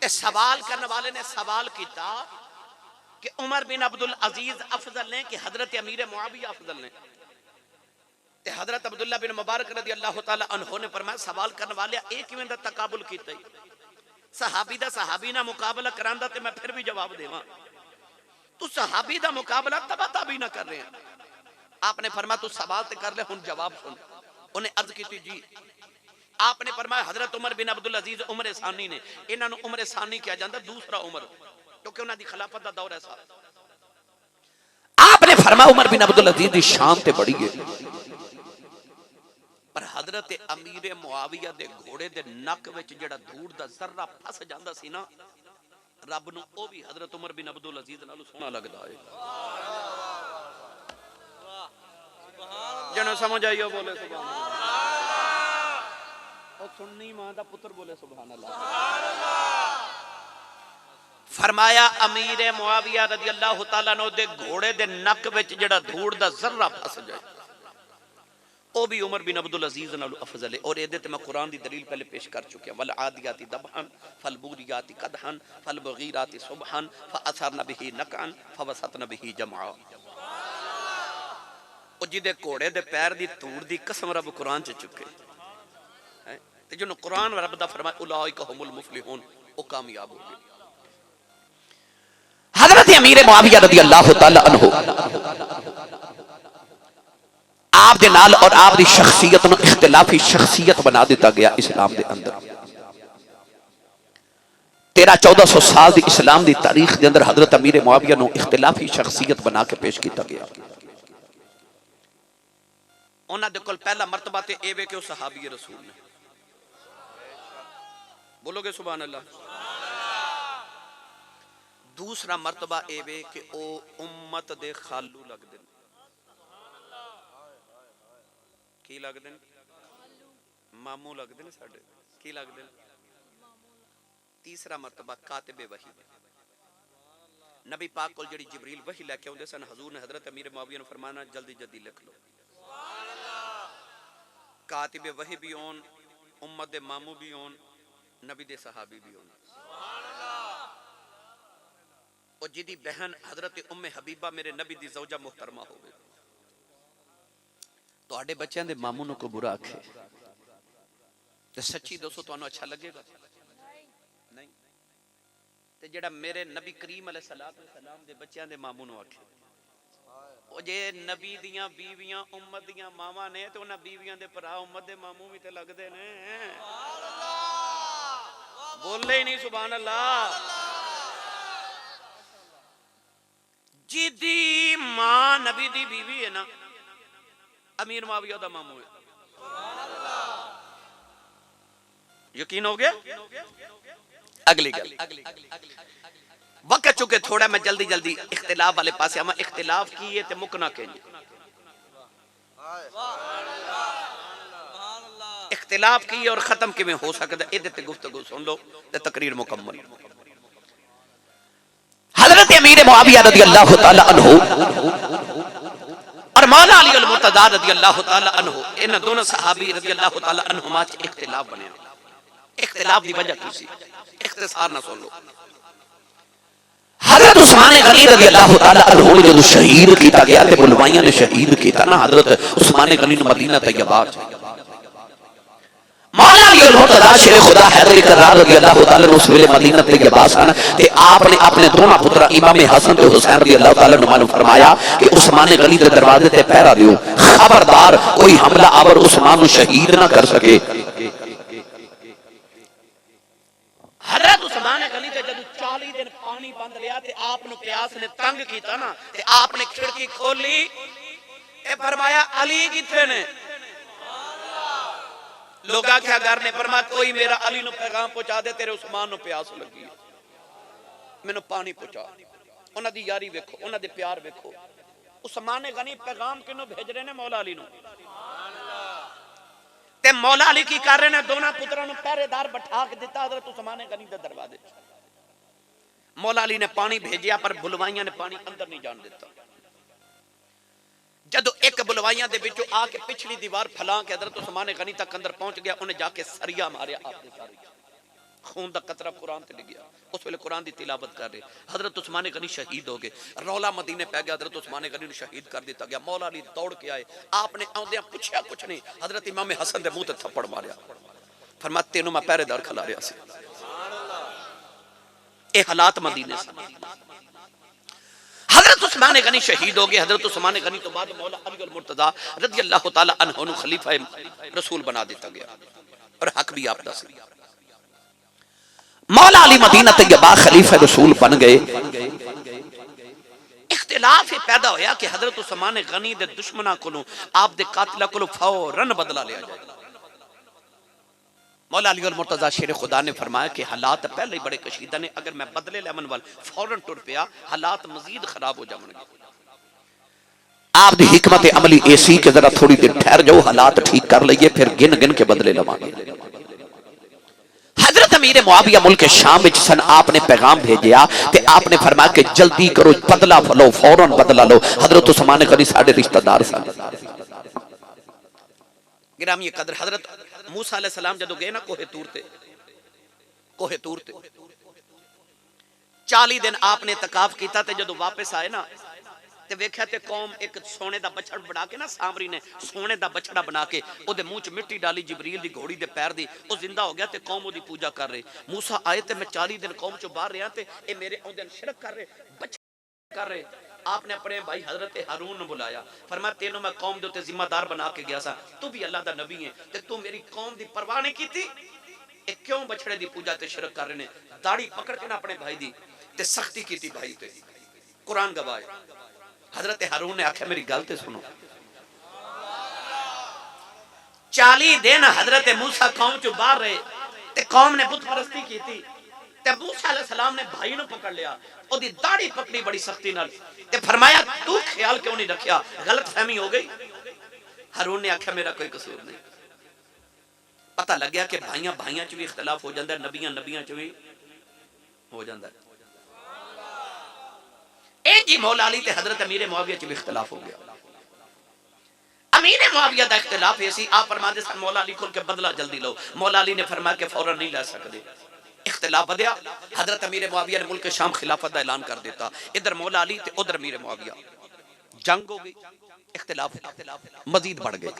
सवाल करने वाले ने सवाल किया कि उमर बिन अब्दुल अजीज अफजल ने कि हजरत अमीर मुआविया अफजल ने? ते हजरत अब्दुल्ला बिन मुबारक रज़ी अल्लाह तआला अन्हु ने फरमाया सवाल करने वाले एक किवें दा तकाबुल कीता ही? सहाबी दा सहाबी ना मुकाबला करांदा ते मैं फिर भी जवाब देवां। तू सहाबी दा मुकाबला तबा ताबी ना कर रहे हैं। आपने फरमाया तू सवाल ते कर ले, हुन जवाब सुन। उन्हें अर्ज की जी। आपने फरमाया हजरत उमर बिन अब्दुल अजीज उमर सानी ने, इन्हां नू उमर सानी कहा जाता, दूसरा उमर, क्योंकि उन्हां दी खिलाफत दा दौर है साहब। आपने फरमाया उमर बिन अब्दुल अजीज दी शान ते बड़ी है, पर हजरत अमीर मुआविया दे घोड़े दे नक विच जेड़ा धूड़ दा जर्रा फस जांदा सी ना, रब नू ओ भी हजरत उमर बिन अब्दुल अजीज नालों सोहना लगदा है। जनो समझ आइयो बोले सुभान अल्लाह। और सुन्नी मां दा पुत्र बोले सुभान अल्लाह। फरमाया अमीर मुआविया रज़ी अल्लाह तआला अन्हु दे घोड़े दे नक विच जेड़ा धूड़ दा जर्रा फस जाए, ओ भी उमर बिन अब्दुल अजीज नालों अफजल है। और एदे ते मैं कुरान दी दलील पहले पेश कर चुके वल आदियाति दबहन फल बुरियाति कदहन फल बगीराति सुबहन फअसरन बिही नकअन फवसतन बिही जमा। ओ जिदे घोड़े दे पैर दी धूड़ दी कसम रब कुरान च चुके है ते जिन्हों कुरान रब दा फरमाया उलाइका हुमुल मुफलिहून, ओ कामयाब हो गए। हजरत अमीर मुआविया रज़ी अल्लाह तआला अन्हु आप दे नाल और आप दी शख्सियत नूं इख्तिलाफी शख्सियत बना दिता गया इस्लाम दे अंदर। 1300-1400 साल दी इस्लाम दी तारीख दे अंदर हजरत अमीर मुआविया नूं इख्तिलाफी शख्सियत बना के पेश किया गया। उन्हां दे कोल पहला मर्तबा ते एवे कि सहाबी रसूल ने। बोलोगे सुभान अल्लाह। दूसरा मर्तबा एवे कि ओ उम्मत दे खालू लगदे ने। की लगदे ने? मामू लगदे ने साडे। की लगदे ने? तीसरा मर्तबा कातिबे वही। नबी पाक कोल जिहड़ी जिबरील वही लैके आउंदे सन, हजूर ने हजरत अमीर मुआविया नूं फरमाना जल्दी जल्दी लिख लो। कातिबे वही भी होन, उम्मत दे मामू भी होन, नबी दे सहाबी भी होन। और जिदी बहन हजरत उम्मे हबीबा मेरे नबी दी ज़ौजा मुहतरमा होवे, तुहाडे बच्चों दे मामू नूं कोई बुरा आखे ते सच्ची दसो तुहानूं अच्छा लगेगा? नहीं। ते जेड़ा मेरे नबी करीम अलैहिस्सलाम दे बच्चों दे मामू नूं आखे, ओ जे नबी दियां बीवियां उम्मत दियां मावां ने ते उन्हां बीवियां दे भरा उम्मत दे मामू भी ते लगदे ने। बोले ही नहीं सुभान अल्लाह। जिदी मां नबी दी बीवी है ना, अमीर मुआविया दा मामू है। यकीन हो गया? अगली गल, वक्त चुके थोड़ा, मैं जल्दी जल्दी इख्तिलाफ वाले पासे आवा। इख्तिलाफ की है ते मुकना कहेंगे। इख्तिलाफ की और खत्म किवें हो सकदा है, इहदे ते गुफ्तगू सुन लो ते तकरीर मुकम्मल। हजरत अमीर मुआविया रज़ियल्लाहु तआला अन्हु और मौला अली अल मुर्तज़ा रज़ियल्लाहु तआला अन्हु, इन दोनों सहाबी रज़ियल्लाहु तआला अन्हुमा च इख्तिलाफ बने। इख्तिलाफ की वजह की सी, इख्तिसार ना सुन लो। हजरत उस्मान गनी रज़ियल्लाहु तआला अन्हु ने जब शहीद किया गया ते बुलवाइयां ने शहीद किया ना, हजरत उस्मान गनी ने मदीना तैयबा मौला अली अल मुर्तज़ा शेर खुदा हैदर करार रज़ियल्लाहु तआला उस वेले मदीना तैयबा सन ते आपने अपने दोनों पुत्र इमाम हसन ते हुसैन रज़ियल्लाहु तआला नु फरमाया कि उस्मान गनी दे दरवाजे ते पहरा दियो, खबरदार कोई हमला आवर उस्मान नु शहीद ना कर सके। हजरत उस्मान गनी ते जब 40 दिन पानी बंद लिया ते आप नु प्यास ने तंग कीता ना, ते आपने खिड़की खोली ए फरमाया अली किथे ने? लोग आख्या घर ने, फरमाया कोई मेरा अली नु पैगाम पहुंचा दे, तेरे उस्मान नु प्यास लगी है, मैनू पानी पहुंचा। उन्हां दी यारी वेखो, उन्हां दे प्यार वेखो। उस्मान गनी पैगाम किनू भेज रहे ने? मौला अली नु। ते मौला अली की कर रहे ने? दोनों पुत्रां नु पहरेदार बैठा के दिता हजरत उस्मान गनी दे दरवाजे। मौला अली ने पानी भेजिया पर बुलवाइयां ने पानी अंदर नहीं जान दिता। जदों एक बुलवाइयां दे विचों आके पिछली दीवार फैला के हजरत उस्मान गनी तक अंदर पहुंच गया, उन्हें जाके सरिया मारिया आपके सारे खून दा कतरा कुरान ते डिग्या। उस वेले कुरान दी तिलावत कर रहे, हजरत उस्मान गनी शहीद हो गए। रौला मदीने पै गया, हजरत उस्मान गनी नूं शहीद कर दिता गया। मौला अली दौड़ के आए, आपने आउंदियां पुछया कुछ नहीं, हजरत इमाम हसन दे मुंह ते थप्पड़ मारिया, फरमाया तेनों मैं पहरेदार खिला रहा सी। ये हालात मदीने से। हजरत उस्मान गनी शहीद हो गए। हजरत उस्मान गनी तो बाद मौला अली अल मुर्तज़ा रज़ियल्लाहु तआला अन्हु नु खलीफा रसूल बना दिता गया और हक भी आप दस। मौला अली मदीना तैयबा खलीफा रसूल बन गए। इख्तिलाफ ही पैदा होया कि हजरत उस्मान गनी दे दुश्मना कोलों आप दे कातिला कोलों फौरन बदला लिया जाए। मौला अली अल मुर्तज़ा शेर खुदा ने फरमाया कि हालात पहले ही बड़े कशीदा ने, अगर मैं बदले लेवन वाल फौरन टुर पिया हालात मजीद खराब हो जाएंगे। आप दी हिकमत अमली ऐसी कि जरा थोड़ी देर ठहर जाओ, हालात ठीक कर लइए, फिर गिन गिन के बदले लवांगे। हजरत अमीर मुआविया मुल्क शाम विच सन, आपने पैगाम भेजिया ते आपने फरमाया कि जल्दी करो, बदला लो, फौरन बदला लो। हजरत उस्मान गनी साडे रिश्तेदार सन। गिरामी कदर हजरत मूसा अलैहिस्सलाम जदों गए ना कोहे तूर ते 40 दिन आपने तकाफ किया ते जदों वापस आए ना ते वेख्या ते कौम एक सोने दा बछड़ा बना के ना, सामरी ने सोने दा बछड़ा बना के ओदे मुंह च मिट्टी डाली जिबरील दी घोड़ी दे पैर दी, ओ जिंदा हो गया ते कौम ओदी पूजा कर रहे। मूसा आए ते मैं 40 दिन कौम चों बाहर रहा ते ए मेरे औंदे शिरक कर रहे, बछड़ा कर रहे। आपने अपने भाई हजरत हारून ने बुलाया, फरमाया तेनों मैं कौम दे उत्ते जिम्मेदार बना के गया सा, तू भी अल्लाह दा नबी है ते तू मेरी कौम दी परवाह नहीं कीती, ए क्यों बछड़े दी पूजा ते शिरक कर रहे ने? दाढ़ी पकड़ के ना अपने भाई दी ते सख्ती कीती भाई ते। कुरान गवाह है। हजरत हारून ने आख्या मेरी गल ते सुनो, 40 दिन हजरत मूसा कौम चो बाहर रहे ते कौम ने बुत परस्ती की थी ते मूसा अलैहिस्सलाम ने भाई नु पकड़ लिया ओदी दाढ़ी पकड़ी बड़ी सख्ती नाल ते फरमाया तू ख्याल क्यों नहीं रखया गलत फहमी हो गई। हारून ने आख्या मेरा कोई कसूर नहीं। पता लग गया कि भाइयां भाइयां च भी इख्तिलाफ हो जाता है, नबियां नबियां च भी हो जाता है। ए जी मौला अली ते हजरत अमीर मुआविया च भी इख्तिलाफ हो गया। अमीर मुआविया दा इख्तिलाफ ऐसी आप फरमाते सन मौला अली खुल के बदला जल्दी लो। मौला अली ने फरमाया कि फौरन नहीं ले सकते। इख्तिलाफ बढ़या। हजरत अमीर मुआविया ने मुल्क शाम खिलाफत का ऐलान कर दिता। इधर मौला अली ते उधर अमीर मुआविया, जंग हो गई, इख्तिलाफ मजीद बढ़ गए।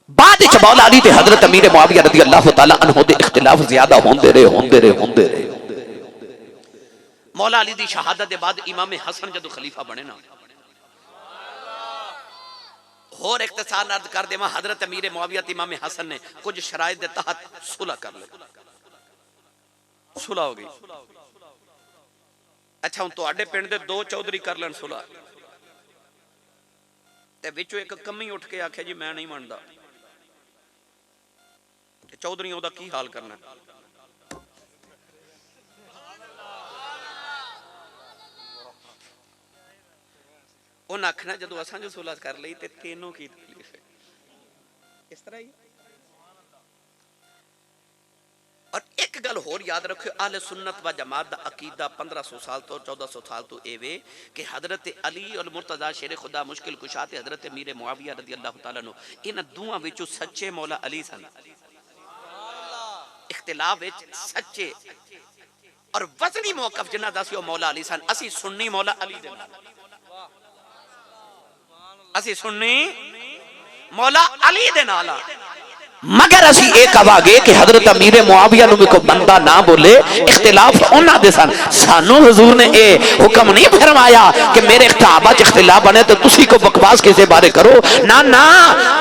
बाद विच मौला अली ते हजरत अमीर मुआविया रज़ी अल्लाह तआला अन्हु दे इख्तिलाफ ज्यादा होंदे रहे। मौला अली दी शहादत दे बाद इमाम हसन जदों खलीफा बने ना, होर इख्तिसार अर्ज कर देवां, हजरत अमीर मुआविया ते इमाम हसन ने कुछ शराइत दे तहत सुलह कर ली। सुलह हो गई। अच्छा हुण तुहाडे पिंड दे दो चौधरी कर लेन सुलह ते विचों एक कमी उठ के आखे जी मैं नहीं मनदा, चौधरी ओदा की हाल करना। उन्हें आखना जो असा जो सुलह कर ली तो तेनों की तकलीफ है। इस तरह ही। और एक गल होर याद रखो, अहले सुन्नत व जमात दा अकीदा 1500 साल तो 1400 साल तो एवे कि हजरत अली और मुर्तजा शेर खुदा मुश्किल कुशा ते हजरत अमीर मुआविया रज़ी अल्लाह तआला अन्हु इन दोवां विचों सच्चे मौला अली सन। इख्तिलाफ विच सच्चे और वजनी मौकफ जिन्हां दा सी ओ मौला अली सन। असी सुन्नी मौला अली दे नाल, असी सुन्नी मौला अली दे नाल। मगर असी एक कहांगे कि हजरत अमीर मुआविया नु कोई बंदा ना बोले, इख्तिलाफ उन्हां दे सन। सानू हुजूर ने ए हुक्म नहीं फरमाया कि मेरे सहाबा च इख्तिलाफ बने तो तुसी को बकवास किसे बारे करो। ना ना,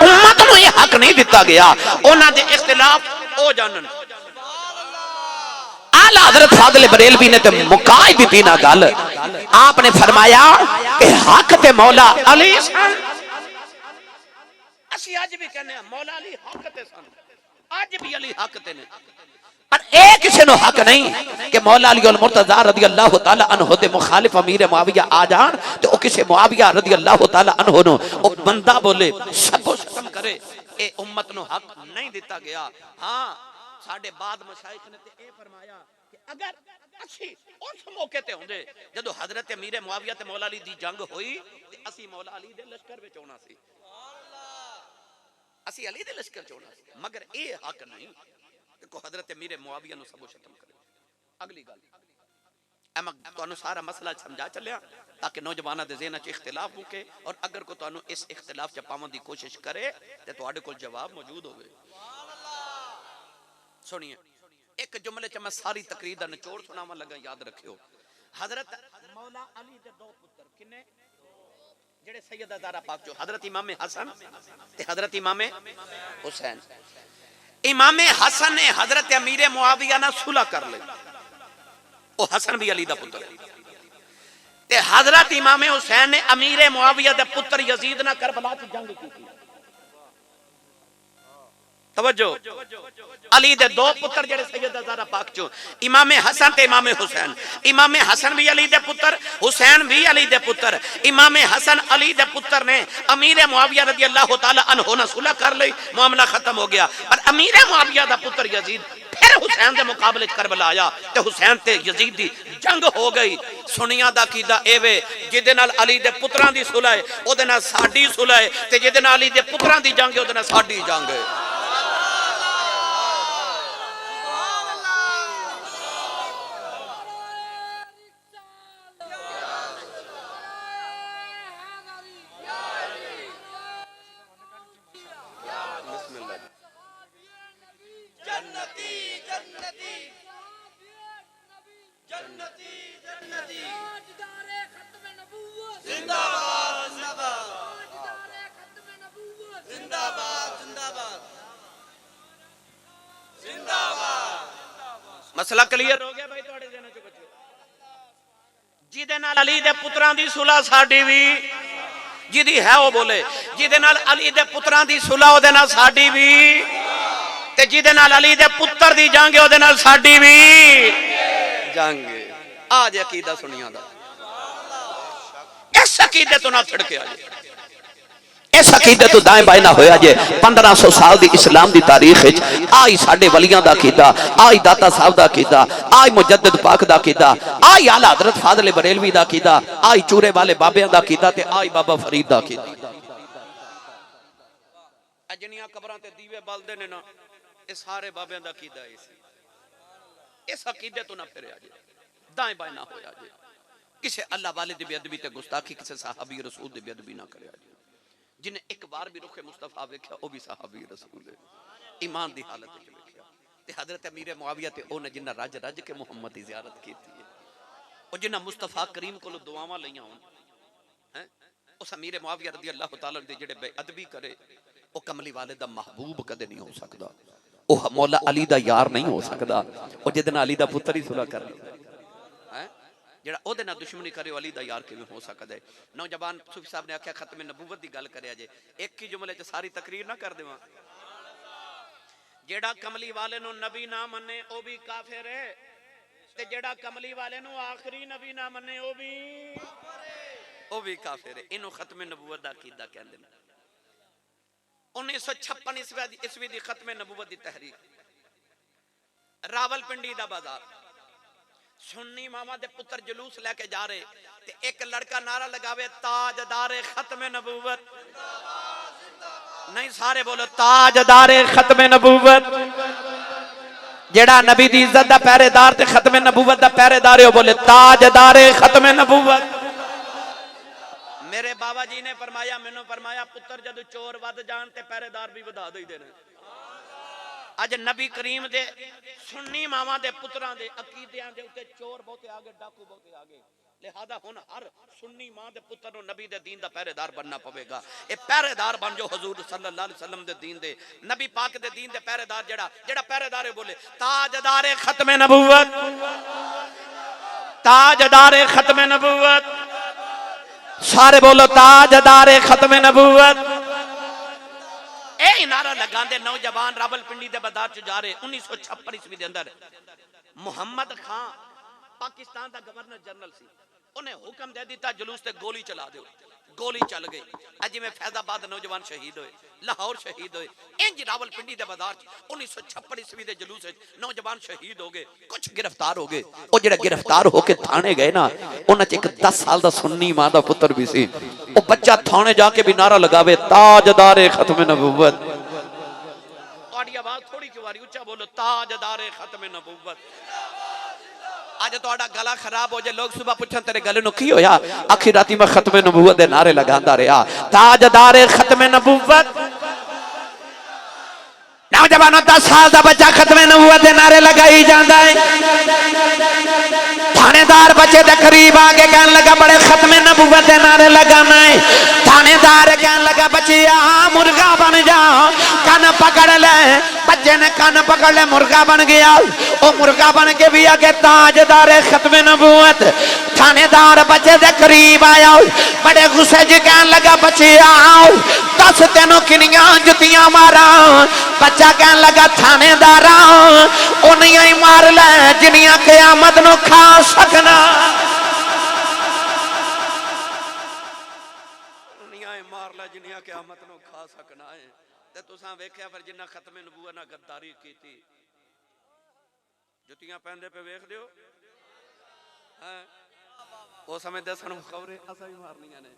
उम्मत नु ये हक नहीं दिता गया उन्हां दे इख्तिलाफ हो जानन। आला हजरत फाजिल बरेलवी ने ते मुका ही दी ना गल। आपने फरमाया कि हक ते मौला अली सन। असी आज भी कहने मौला अली हक ते सन, आज भी अली हक ते ने। पर एक किसी नु हक नहीं कि मौला अली और मुर्तजा रज़ी अल्लाह तआला अन्हु दे मुखालिफ अमीर मुआविया आ जान तो किसी मुआविया रज़ी अल्लाह तआला अन्हु नु ओ बंदा बोले सब कुछ खत्म करे। ए उम्मत नु हक नहीं दिता गया। हां साडे बाद मशाइख ने ते ए फरमाया कि अगर असी उस मौके ते होंदे जदों हजरत अमीर मुआविया ते मौला अली दी जंग होई ते असी मौला अली दे लश्कर विच होना सी, असी अली दे लश्कर च होना सी। मगर ए हक नहीं देखो हजरत अमीर मुआविया नु सब खत्म करे। अगली गल एम तुहानू सारा मसला समझा चलिया ताकि नौजवानों के ज़हन च इख्तिलाफ मुके और अगर को तुहानू इस इख्तिलाफ च पावन की कोशिश करे तो तुहाडे कोल जवाब मौजूद होवे। सुनिए एक जुमले च मैं सारी तकरीर दा निचोड़ सुनावा लगा, याद रखियो। हजरत मौला अली दे दो पुत्र किन्ने जेड़े सैयदा ज़हरा पाक जो हजरत इमाम हसन ते हजरत इमाम हुसैन। इमाम हसन ने हजरत अमीर मुआविया ना सुलह कर ली। ओ हसन भी अली दा पुत्र ते हजरत इमाम हुसैन ने अमीर मुआविया दे पुत्र यजीद ना करबला च जंग की। तवज्जो, अली दे दो पुत्र जेड़े सैयदा ज़हरा पाक चो इमाम हसन ते इमाम हुसैन। इमाम हसन भी अली दे पुत्र, हुसैन भी अली दे पुत्र। इमाम हसन अली दे पुत्र ने अमीर मुआविया रज़ी अल्लाह तआला अन्हु ने सुलह कर ली, मामला खत्म हो गया। और अमीर मुआविया दा पुत्र यजीद फिर हुसैन दे मुकाबले करबला आया ते हुसैन ते यजीद दी जंग हो गई। सुनिया दा कीदा एवे जिदे नाल अली दे पुत्रां दी सुलह है ओदे नाल साडी सुलह है ते जिदे नाल अली दे पुत्रां दी जंग है ओदे नाल साडी जंग है। मसला क्लियर हो गया भाई तुहाडे जने च बच्चो। जिदे नाल अली दे पुत्रां दी सुलह साडी भी जिहदी है वो बोले। जिहदे नाल अली दे पुत्रां दी सुलह ओहदे नाल साडी भी, ते जिहदे नाल अली दे पुत्र दी जंग ओहदे नाल साडी भी जंग। आज अकीदा सुनिया दा इस अकीदे तो ना छड़के आ जाए, इस अकीदे तो दाएं बाएं ना होया जे। 1500 साल दी इस्लाम दी तारीख विच आई साडे वलियां दा अकीदा, आई दाता साहब दा अकीदा, आई मुजद्दिद पाक दा अकीदा, आई आला हजरत फाज़िल बरेलवी दा अकीदा, आई चूरे वाले बाबियां दा अकीदा ते आई बाबा फरीद दा अकीदा। जिन्नियां कबरां ते दीवे बलदे ने ना, ये सारे बाबियां दा अकीदा है। इस अकीदे तो ना फिरे आ जाए, दाएं बाएं ना होया जे। किसी अल्लाह वाले दी बेअदबी ते गुस्ताखी, किसी सहाबी रसूल दी बेअदबी ना करे आ जाए। जिन्हें एक बार भी रुखे मुस्तफा वेख्या वो भी सहाबी रसूल है, ईमान दी हालत विच वेख्या। ते हजरत अमीर मुआविया ते ओने जिन्ना रज रज के मुहम्मद दी ज़ियारत कीती है, ओ जिन्ना मुस्तफा करीम कोलों दुआवां लईयां होन हैं, उस अमीर मुआविया रज़ी अल्लाह तआला दे जेड़े बेअदबी करे, ओ कमली वाले दा महबूब कदे नहीं हो सकदा, ओ मौला अली दा यार नहीं हो सकदा, ओ जिहदे नाल अली दा पुत्र ही सुलह कर लैंदा है, जेड़ा ओदे नाल दुश्मनी करे अली दा यार किवें हो सकदा है। नौजवान सूफी साहब ने आख्या खत्मे नबूवत दी गल करे जे, एक ही जुमले च सारी तकरीर ना कर देवां। जेड़ा कमली वाले नु नबी ना मन्ने ओ भी काफिर है, ते जेड़ा कमली वाले नु आखिरी नबी ना मन्ने ओ भी काफिर है। इनु खत्मे नबूवत दा अकीदा कहंदे ने। 1956 ईस्वी दी खत्मे नबूवत दी तहरीक, रावलपिंडी दा बाजार, सुन्नी मामा दे पुत्र जुलूस लेके जा रहे ते एक लड़का नारा लगावे ताजदारे खत्मे नबूवत। नहीं सारे बोलो ताजदारे खत्मे नबूवत। जेड़ा नबी दी इज्जत दा पहरेदार ते खत्मे नबूवत दा पहरेदार है, बोले ताजदारे खत्मे नबूवत। मेरे बाबा जी ने फरमाया, मैनू फरमाया पुत्र जदों चोर वध जान ते पहरेदार भी वधा दईदे ने। अज नबी करीम दे सुन्नी मामा दे पुत्रां दे अकीदियां दे उत्ते चोर बहुते आ गए, डाकू बहुते आ गए। लिहाजा हुण हर सुन्नी मां दे पुत्र नूं नबी दे दीन दा पहरेदार बनना पवेगा। ए पहरेदार बन जो हुजूर सल्लल्लाहु अलैहि वसल्लम दे दीन दे, नबी पाक दे दीन दे पहरेदार। जेड़ा पहरेदार है बोले ताजदारे खत्मे नबूवत, ताजदारे खत्मे नबूवत। सारे बोलो ताजदारे खत्मे नबूवत। ए नारा लगांदे नौजवान रावलपिंडी दे बाजार च जा रहे। 1956 ईस्वी दे अंदर मुहम्मद खान पाकिस्तान दा गवर्नर जनरल सी, उन्हें हुक्म दे दिता जुलूस ते गोली चला दो। गोली चल गई। अज में फैजाबाद नौजवान शहीद होए, लाहौर शहीद होए, इंज रावलपिंडी दे बाजार च 1956 ईस्वी दे जुलूस विच नौजवान शहीद हो गए, कुछ गिरफ्तार हो गए। ओ जेड़े गिरफ्तार होके थाने गए ना, उन्हां च एक 10 साल दा सुन्नी मां दा पुत्र भी सी। ओ बच्चा थाने जाके भी नारा लगावे ताजदारे खत्मे नबूवत। तुहाडी आवाज थोड़ी क्यों आ रही, ऊंचा बोलो ताजदारे खत्मे नबूवत। आज तोड़ा गला खराब हो जाए, लोग सुबह पूछन तेरे गले नु की होया, आखिर राती मैं खत्मे नबूवत दे नारे लगांदा रहा। ताजदारे खत्मे नबूवत। नौजवानों 10 साल दा बच्चा खत्मे नबूवत दे नारे लगाई जांदा है। थानेदार बच्चे दे करीब आके कहने लगा बड़े खत्मे नबूवत दे नारे लगाना है। थानेदार कहने लगा बच्चिया मुर्गा बन जा, कान पकड़ ले। बच्चे ने कान पकड़ ले, मुर्गा बन गया। ओ मुर्गा बन के भी आगे ताजदारे खत्मे नबूवत। थानेदार बच्चे दे करीब आया, बड़े गुस्से च कहने लगा बच्चिया दस तेनों किनियां जुतियां मारा। बच्चा कहने लगा थानेदारा उन्नियां ही मार ले जिन्नियां क़यामत नूं खा सकना। उन्नियां ही मार ले जिन्नियां क़यामत नूं खा सकना है। ते तुसां वेख्या फिर जिन्ना खत्मे नबूवत नाल गद्दारी कीती, जुतियां पहनदे पे वेख दियो हैं। वो समय दसन खबरे असा भी मारनियां ने,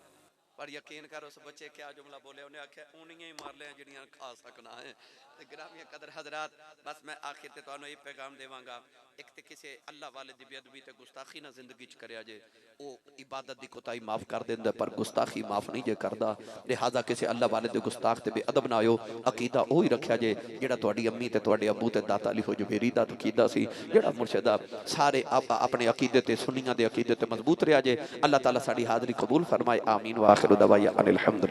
पर यकीन कर उस बच्चे क्या जुमला बोले, उन्हें आख्या उन्नियां ही मार ले जिन्नियां खा सकना है। ते गिरामी कदर हजरात, बस मैं आखिर ते तुहानू ये पैगाम देवांगा, एक ते किसी अल्लाह वाले दी बेअदबी ते गुस्ताखी ना जिंदगी च करया जे, ओ इबादत दी कोताही माफ कर देंदा, पर गुस्ताखी माफ नहीं जे करदा। लिहाजा किसी अल्लाह वाले दे गुस्ताख ते बेअदब ना होयो। अकीदा ओही रखया जे जेड़ा तुहाडी अम्मी ते तुहाडे अबू ते दाता अली हो जुबैरी दा अकीदा सी, जेड़ा मुर्शिदा सारे अपने अकीदे ते सुन्नियां दे अकीदे ते मजबूत रहा जे। अल्लाह ताला साडी हाज़री कबूल फरमाए। आमीन व आखिर दवाया अनिल हम्दुलिल्लाह।